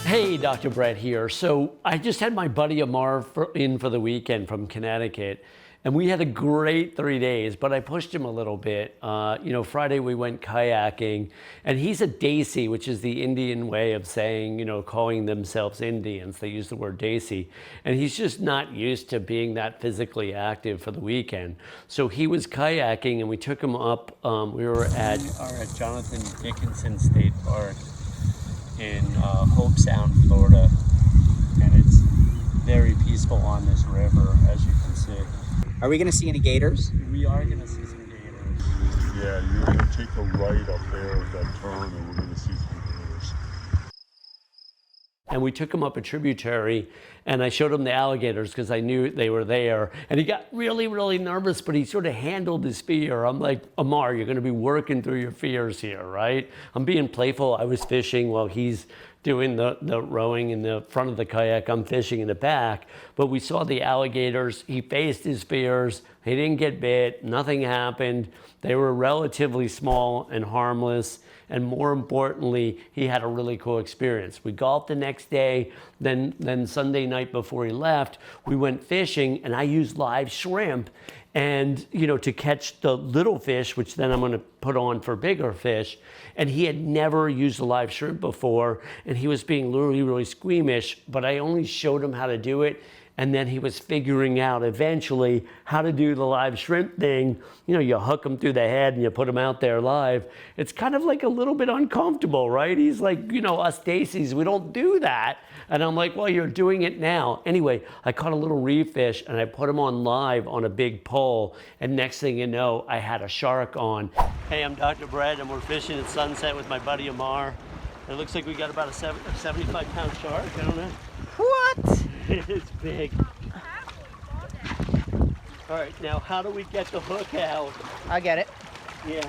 Hey, Dr. Brett here. So I just had my buddy Amar in for the weekend from Connecticut, and we had a great 3 days, but I pushed him a little bit. Friday we went kayaking, and he's a Desi, which is the Indian way of saying, calling themselves Indians. They use the word Desi, and he's just not used to being that physically active for the weekend. So he was kayaking, and we took him up. We are at Jonathan Dickinson State Park in Hobe Sound, Florida, and it's very peaceful on this river, as you can see. Are we going to see any gators? We are going to see some gators. Yeah, you're going to take a right up there at that turn, and we're going to see some gators. And we took him up a tributary, and I showed him the alligators because I knew they were there. And he got really, really nervous, but he sort of handled his fear. I'm like, Amar, you're going to be working through your fears here, right? I'm being playful. I was fishing while he's doing the rowing in the front of the kayak. I'm fishing in the back. But we saw the alligators. He faced his fears. He didn't get bit. Nothing happened. They were relatively small and harmless. And more importantly, he had a really cool experience. We golfed the next day. Then Sunday night before he left, we went fishing, and I used live shrimp and to catch the little fish, which then I'm going to put on for bigger fish. And he had never used a live shrimp before, and he was being really, really squeamish, but I only showed him how to do it. And then he was figuring out eventually how to do the live shrimp thing. You hook him through the head and you put him out there live. It's kind of like a little bit uncomfortable, right? He's like, us Daisies, we don't do that. And I'm like, well, you're doing it now. Anyway, I caught a little reef fish and I put him on live on a big pole. And next thing you know, I had a shark on. Hey, I'm Dr. Brett, and we're fishing at sunset with my buddy Amar. It looks like we got about a 75-pound shark. I don't know. What? It's big. All right, now how do we get the hook out? I get it. Yeah.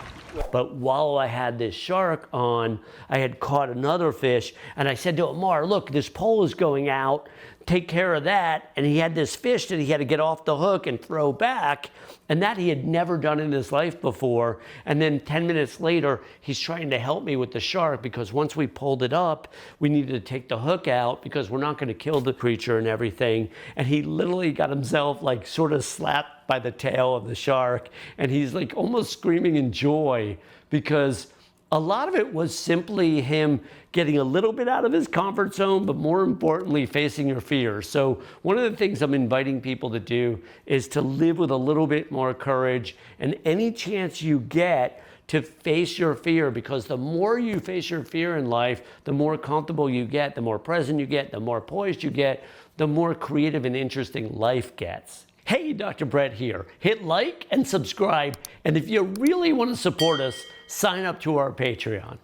But while I had this shark on, I had caught another fish, and I said to Amar, look, this pole is going out, take care of that. And he had this fish that he had to get off the hook and throw back, and that he had never done in his life before. And then 10 minutes later, he's trying to help me with the shark, because once we pulled it up, we needed to take the hook out because we're not going to kill the creature and everything. And he literally got himself like sort of slapped by the tail of the shark, and he's like almost screaming in joy, because a lot of it was simply him getting a little bit out of his comfort zone, but more importantly, facing your fears. So one of the things I'm inviting people to do is to live with a little bit more courage, and any chance you get to face your fear, because the more you face your fear in life, the more comfortable you get, the more present you get, the more poised you get, the more creative and interesting life gets. Hey, Dr. Brett here. Hit like and subscribe. And if you really want to support us, sign up to our Patreon.